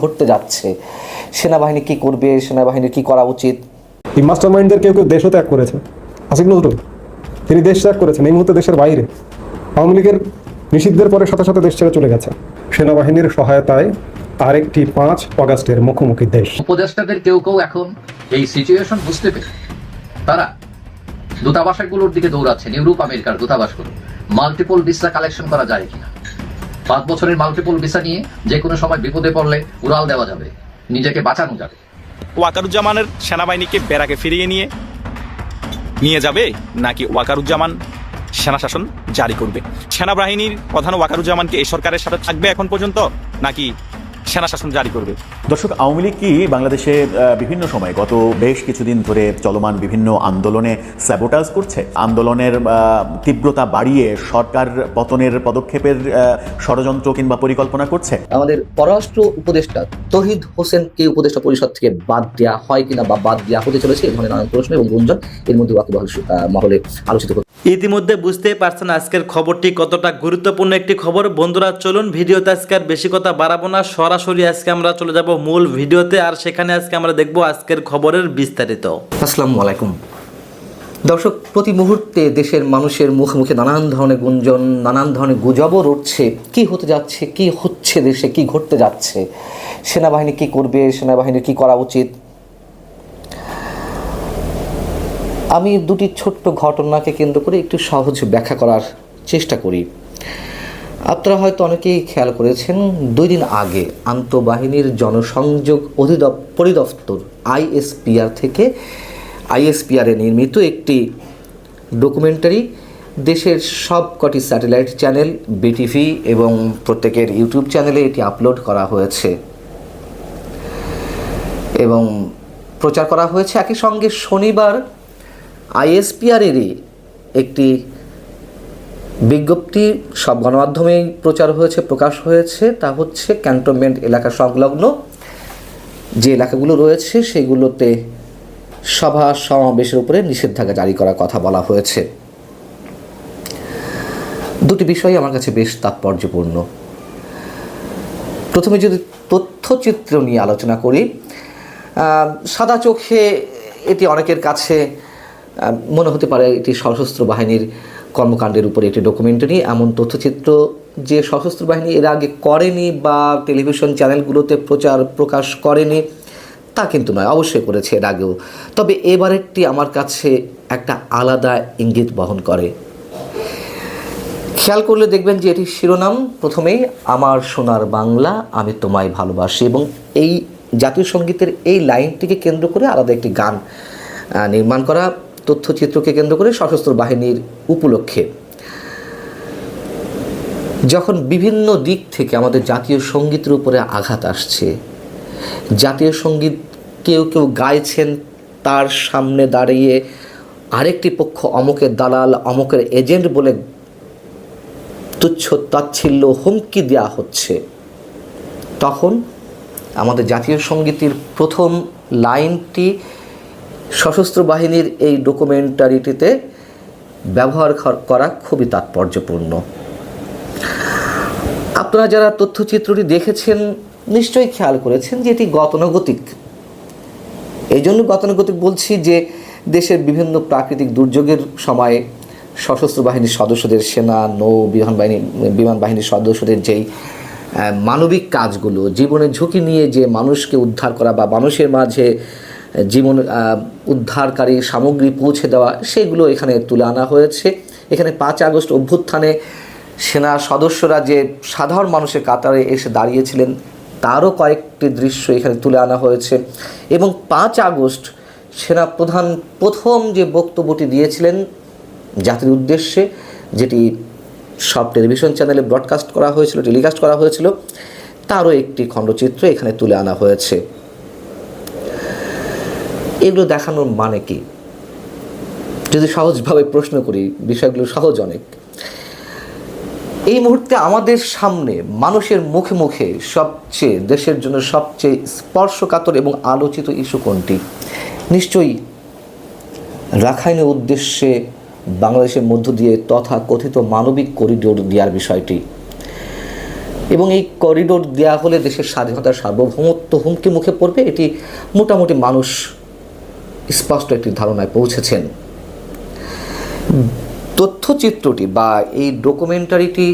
ঘটতে যাচ্ছে, সেনাবাহিনী কি করবে, সেনাবাহিনীর কি করা উচিত। এই মাস্টার মাইন্ডদের কেউ কেউ দেশও ত্যাগ করেছে। আসিফ নজরুল তিনি দেশ ত্যাগ করেছেন, এই মুহূর্তে দেশের বাইরে। আওয়ামী লীগের নিষিদ্ধের পরে সাথে সাথে দেশ ছেড়ে চলে গেছে। সেনাবাহিনীর সহায়তায় আরেকটি 5 অগাস্টের মুখোমুখি দেশ। উপদেষ্টাদের কেউ কেউ এখন এই সিচুয়েশন বুঝতে পেরে তারা দূতাবাসগুলোর দিকে দৌড়াচ্ছেন, ইউরোপ আমেরিকার দূতাবাসগুলো। মাল্টিপল ভিসা কালেকশন করা যায় কিনা, 5 বছরের মাল্টিপল ভিসা নিয়ে যে কোনো সময় বিপদে পড়লে উড়াল দেওয়া যাবে, নিজেকে বাঁচানো যাবে। ওয়াকারুজ্জামানের সেনাবাহিনীকে বেরাকে ফিরিয়ে নিয়ে যাবে, নাকি ওয়াকারুজ্জামান সেনা শাসন জারি করবে? সেনাবাহিনীর প্রধান ওয়াকারুজ্জামানকে এই সরকারের সাথে থাকবে এখন পর্যন্ত, নাকি সেনা শাসন জারি করবে? দর্শক, আওয়ামী লীগ কি বাংলাদেশে বিভিন্ন সময় গত বেশ কিছুদিন ধরে চলমান বিভিন্ন আন্দোলনে স্যাবোটাজ করছে? আন্দোলনের তীব্রতা বাড়িয়ে সরকার পতনের পদক্ষেপের ষড়যন্ত্র কিংবা পরিকল্পনা করছে? আমাদের পররাষ্ট্র উপদেষ্টা তৌহিদ হোসেনকে উপদেষ্টা পরিষদ থেকে বাদ দেওয়া হয় কিনা বা বাদ দেওয়া হতে চলেছে, এই ধরনের নানান প্রশ্ন এবং গুঞ্জন এর মধ্যে ওয়াকিবহাল মহলে আলোচিত হচ্ছে। ইতিমধ্যে বুঝতেই পারছেন আজকের খবরটি কতটা গুরুত্বপূর্ণ একটি খবর। বন্ধুরা চলুন ভিডিওতে আজকে আর বেশি কথা বাড়াবো না, সরাসরি আজকে আমরা চলে যাব মূল ভিডিওতে, আর সেখানে আজকে আমরা দেখব আজকের খবরের বিস্তারিত। আসসালামু আলাইকুম দর্শক, প্রতি মুহূর্তে দেশের মানুষের মুখে মুখে নানান ধরনের গুঞ্জন, নানান ধরনের গুজবও উঠছে। কি হতে যাচ্ছে, কি হচ্ছে দেশে, কি ঘটতে যাচ্ছে, সেনাবাহিনী কি করবে, সেনাবাহিনীর কি করা উচিত। আমি দুটি ছোট্ট ঘটনাকে কেন্দ্র করে একটু সহজ ব্যাখ্যা করার চেষ্টা করি। আপনারা হয়তো অনেকেই খেয়াল করেছেন, 2 দিন আগে আন্তঃবাহিনীর জনসংযোগ পরিদপ্তর আইএসপিআর থেকে আইএসপিআরে নির্মিত একটি ডকুমেন্টারি দেশের সবকটি স্যাটেলাইট চ্যানেল, বিটিভি এবং প্রত্যেকের ইউটিউব চ্যানেলে এটি আপলোড করা হয়েছে এবং প্রচার করা হয়েছে। একই সঙ্গে শনিবার আইএসপিআরেরই একটি বিজ্ঞপ্তি সব গণমাধ্যমেই প্রচার হয়েছে, প্রকাশ হয়েছে। তা হচ্ছে ক্যান্টনমেন্ট এলাকা সংলগ্ন যে এলাকাগুলো রয়েছে সেগুলোতে সভা সমাবেশের উপরে নিষেধাজ্ঞা জারি করার কথা বলা হয়েছে। দুটি বিষয় আমার কাছে বেশ তাৎপর্যপূর্ণ। প্রথমে যদি তথ্যচিত্র নিয়ে আলোচনা করি, সাদা চোখে এটি অনেকের কাছে মনে হতে পারে এটি সশস্ত্র বাহিনীর কর্মকাণ্ডের উপরে একটি ডকুমেন্টারি। এমন তথ্যচিত্র যে সশস্ত্র বাহিনী এর আগে করেনি বা টেলিভিশন চ্যানেলগুলোতে প্রকাশ করেনি তা কিন্তু নয়, অবশ্যই করেছে এর আগেও। তবে এবারেরটি আমার কাছে একটা আলাদা ইঙ্গিত বহন করে। খেয়াল করলে দেখবেন যে এটির শিরোনাম প্রথমেই আমার সোনার বাংলা, আমি তোমায় ভালোবাসি, এবং এই জাতীয় সঙ্গীতের এই লাইনটিকে কেন্দ্র করে আলাদা একটি গান নির্মাণ করা, তথ্যচিত্রকে কেন্দ্র করে সশস্ত্র বাহিনীর উপলক্ষে। যখন বিভিন্ন দিক থেকে আমাদের জাতীয় সঙ্গীতের উপরে আঘাত আসছে, জাতীয় সঙ্গীত কেউ কেউ গাইছেন, তার সামনে দাঁড়িয়ে আরেকটি পক্ষ অমুকের দালাল, অমুকের এজেন্ট বলে তুচ্ছ তাচ্ছিল্য হুমকি দেওয়া হচ্ছে, তখন আমাদের জাতীয় সঙ্গীতের প্রথম লাইনটি সশস্ত্র বাহিনীর এই ডকুমেন্টারিটিতে ব্যবহার করা খুবই তাৎপর্যপূর্ণ। আপনারা যারা তথ্যচিত্রটি দেখেছেন নিশ্চয়ই খেয়াল করেছেন যে এটি গতানুগতিক। এই জন্য গতানুগতিক বলছি যে দেশের বিভিন্ন প্রাকৃতিক দুর্যোগের সময় সশস্ত্র বাহিনীর সদস্যদের, সেনা, নৌ, বিমান বাহিনীর সদস্যদের যেই মানবিক কাজগুলো, জীবনের ঝুঁকি নিয়ে যে মানুষকে উদ্ধার করা বা মানুষের মাঝে জীবন উদ্ধারকারী সামগ্রী পৌঁছে দেওয়া, সেগুলো এখানে তুলে আনা হয়েছে। এখানে 5 আগস্ট অভ্যুত্থানে সেনা সদস্যরা যে সাধারণ মানুষের কাতারে এসে দাঁড়িয়েছিলেন তারও কয়েকটি দৃশ্য এখানে তুলে আনা হয়েছে। এবং 5 আগস্ট সেনা প্রধান প্রথম যে বক্তব্যটি দিয়েছিলেন জাতির উদ্দেশ্যে, যেটি সব টেলিভিশন চ্যানেলে ব্রডকাস্ট করা হয়েছিল, টেলিকাস্ট করা হয়েছিল, তারও একটি খণ্ডচিত্র এখানে তুলে আনা হয়েছে। এগুলো দেখানোর মানে কি? যদি সহজভাবে প্রশ্ন করি, বিষয়গুলো সহজ অনেক। এই মুহূর্তে আমাদের সামনে মানুষের মুখে মুখে সবচেয়ে, দেশের জন্য সবচেয়ে স্পর্শকাতর এবং আলোচিত ইস্যু কোনটি? নিশ্চয়ই রাখাইনের উদ্দেশ্যে বাংলাদেশের মধ্য দিয়ে তথা কথিত মানবিক করিডোর দেওয়ার বিষয়টি। এবং এই করিডোর দেওয়া হলে দেশের স্বাধীনতার সার্বভৌমত্ব হুমকি মুখে পড়বে, এটি মোটামুটি মানুষ স্পষ্ট একটি ধারণায় পৌঁছেছেন। তথ্যচিত্রটি বা এই ডকুমেন্টারিটি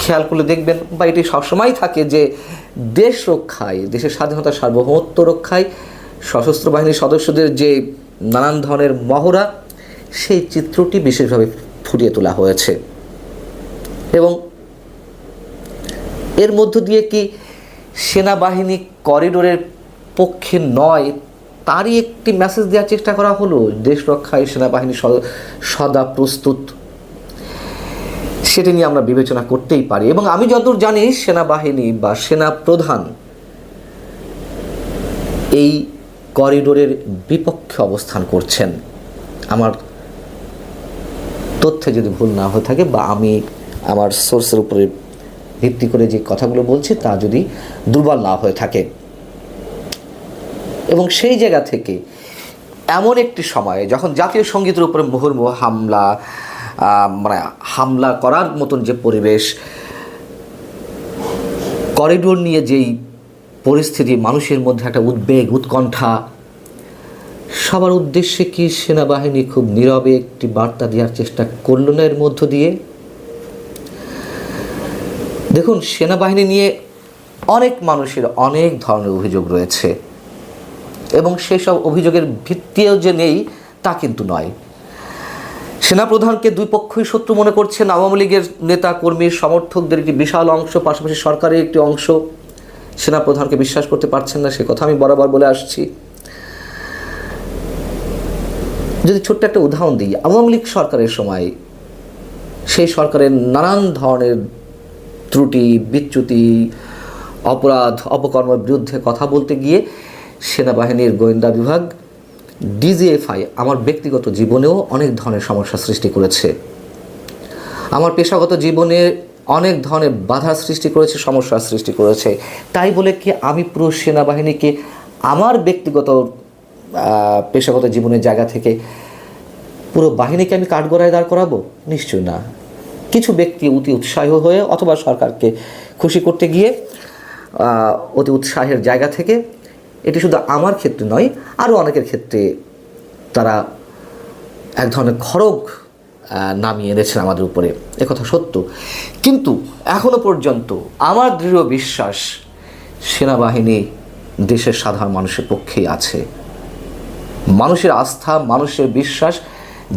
খেয়াল করলে দেখবেন, বা এটি সবসময় থাকে যে দেশ রক্ষায়, দেশের স্বাধীনতার সার্বভৌমত্ব রক্ষায় সশস্ত্র বাহিনীর সদস্যদের যে নানান ধরনের মহড়া, সেই চিত্রটি বিশেষভাবে ফুটিয়ে তোলা হয়েছে। এবং এর মধ্য দিয়ে কি সেনাবাহিনী করিডোরের পক্ষে নয় তারই একটি মেসেজ দেওয়ার চেষ্টা করা হলো, দেশ রক্ষায় সেনাবাহিনী সদা প্রস্তুত, সেটি নিয়ে আমরা বিবেচনা করতেই পারি। এবং আমি যতদূর জানি সেনাবাহিনী বা সেনা প্রধান এই করিডোরের বিপক্ষে অবস্থান করছেন, আমার তথ্যে যদি ভুল না হয়ে থাকে বা আমি আমার সোর্সের উপরে ভিত্তি করে যে কথাগুলো বলছি তা যদি দুর্বল না হয়ে থাকে। এবং সেই জায়গা থেকে এমন একটি সময়ে যখন জাতীয় সঙ্গীতের উপরে মুহুর্মুহু হামলা করার মতন যে পরিবেশ, করিডোর নিয়ে যেই পরিস্থিতি, মানুষের মধ্যে একটা উদ্বেগ উৎকণ্ঠা, সবার উদ্দেশ্যে কি সেনাবাহিনী খুব নীরবে একটি বার্তা দেওয়ার চেষ্টা করল না এর মধ্য দিয়ে? দেখুন, সেনাবাহিনী নিয়ে অনেক মানুষের অনেক ধরনের অভিযোগ রয়েছে এবং সেসব অভিযোগের ভিত্তিও যে নেই তা কিন্তু নয়। সেনাপ্রধানকে দুই পক্ষই শত্রু মনে করছেন। আওয়ামী লীগের নেতা কর্মী সমর্থকদের একটি বিশাল অংশ, পাশাপাশি সরকারের একটি অংশ সেনাপ্রধানকে বিশ্বাস করতে পারছেন না, সে কথা আমি বরাবর বলে আসছি। যদি ছোট্ট একটা উদাহরণ দিই, আওয়ামী লীগ সরকারের সময় সেই সরকারের নানান ধরনের ত্রুটি, বিচ্যুতি, অপরাধ, অপকর্মের বিরুদ্ধে কথা বলতে গিয়ে সেনাবাহিনীর গোয়েন্দা বিভাগ, ডিজিএফআই আমার ব্যক্তিগত জীবনেও অনেক ধরনের সমস্যা সৃষ্টি করেছে, আমার পেশাগত জীবনে অনেক ধরনের বাধা সৃষ্টি করেছে, সমস্যার সৃষ্টি করেছে। তাই বলে কি আমি পুরো সেনাবাহিনীকে আমার ব্যক্তিগত পেশাগত জীবনের জায়গা থেকে পুরো বাহিনীকে আমি কাঠগড়ায় দাঁড় করাবো? নিশ্চয়ই না। কিছু ব্যক্তি অতি উৎসাহী হয়ে অথবা সরকারকে খুশি করতে গিয়ে অতি উৎসাহের জায়গা থেকে, এটি শুধু আমার ক্ষেত্রে নয় আরও অনেকের ক্ষেত্রে তারা এক ধরনের খড়গ নামিয়ে এনেছেন আমাদের উপরে, একথা সত্য। কিন্তু এখনো পর্যন্ত আমার দৃঢ় বিশ্বাস সেনাবাহিনী দেশের সাধারণ মানুষের পক্ষেই আছে। মানুষের আস্থা, মানুষের বিশ্বাস,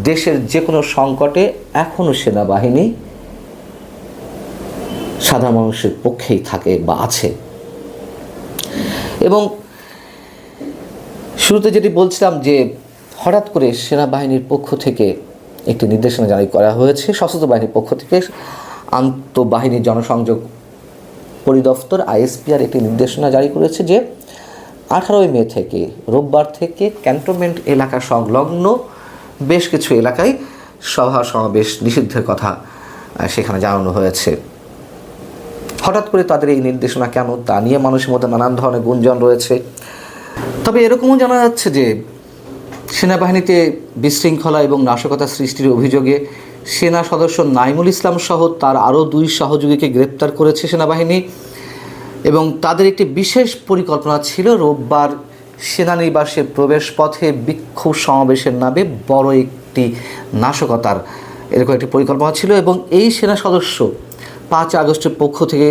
দেশের যে কোনো সংকটে এখনও সেনাবাহিনী সাধারণ মানুষের পক্ষেই থাকে বা আছে। এবং শুরুতে যেটি বলছিলাম যে হঠাৎ করে সেনাবাহিনীর পক্ষ থেকে একটি নির্দেশনা জারি করা হয়েছে, সশস্ত্র বাহিনীর পক্ষ থেকে আন্তঃবাহিনী জনসংযোগ পরিদপ্তর আইএসপিআর একটি নির্দেশনা জারি করেছে যে 18 মে থেকে, রোববার থেকে ক্যান্টনমেন্ট এলাকা সংলগ্ন বেশ কিছু এলাকায় সভা সমাবেশ নিষিদ্ধের কথা সেখানে জানানো হয়েছে। হঠাৎ করে তাদের এই নির্দেশনা কেন, তা নিয়ে মানুষের মধ্যে নানান ধরনের গুঞ্জন রয়েছে। তবে এরকমও জানা যাচ্ছে যে সেনাবাহিনীতে বিশৃঙ্খলা এবং নাশকতা সৃষ্টির অভিযোগে সেনা সদস্য নাইমুল ইসলাম সহ তার আরও 2 সহযোগীকে গ্রেপ্তার করেছে সেনাবাহিনী। এবং তাদের একটি বিশেষ পরিকল্পনা ছিল রোববার সেনানিবাসের প্রবেশপথে বিক্ষোভ সমাবেশের নামে বড় একটি নাশকতার এরকম একটি পরিকল্পনা ছিল। এবং এই সেনা সদস্য 5 আগস্টের পক্ষ থেকে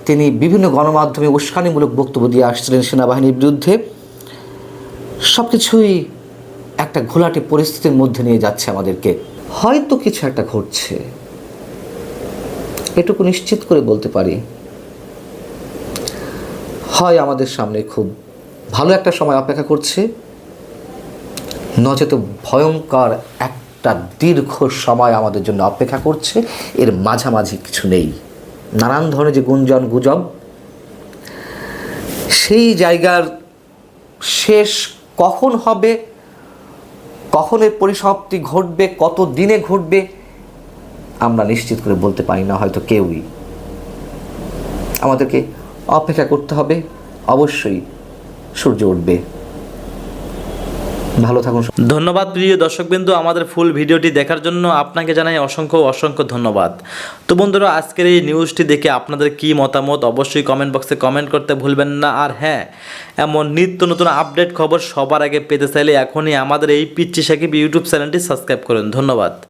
তিনি বিভিন্ন গণমাধ্যমে উস্কানিমূলক বক্তব্য দিয়ে আসছিলেন সেনাবাহিনীর বিরুদ্ধে। সব কিছুই একটা ঘোলাটে পরিস্থিতির মধ্যে নিয়ে যাচ্ছে আমাদেরকে। হয়তো কিছু একটা ঘটছে, এটুকু নিশ্চিত করে বলতে পারি। হয় আমাদের সামনে খুব ভালো একটা সময় অপেক্ষা করছে, নচেত ভয়ঙ্কর একটা দীর্ঘ সময় আমাদের জন্য অপেক্ষা করছে। এর মাঝামাঝি কিছু নেই। নানান ধরনের যে গুঞ্জন গুজব, সেই জায়গার শেষ কখন হবে, কখন এর পরিসমাপ্তি ঘটবে, কত দিনে ঘটবে, আমরা নিশ্চিত করে বলতে পারি না হয়তো কেউই। আমাদেরকে অপেক্ষা করতে হবে। অবশ্যই সূর্য উঠবে, ভালো থাকুন। ধন্যবাদ প্রিয় দর্শকবৃন্দু, আমাদের ফুল ভিডিওটি দেখার জন্য আপনাকে জানাই অসংখ্য অসংখ্য ধন্যবাদ। তো বন্ধুরা, আজকের এই নিউজটি দেখে আপনাদের কি মতামত অবশ্যই কমেন্ট বক্সে কমেন্ট করতে ভুলবেন না। আর হ্যাঁ, এমন নিত্য নতুন আপডেট খবর সবার আগে পেতে চাইলে এখনই আমাদের এই পিচ্চি সাকিব ইউটিউব চ্যানেলটি সাবস্ক্রাইব করুন। ধন্যবাদ।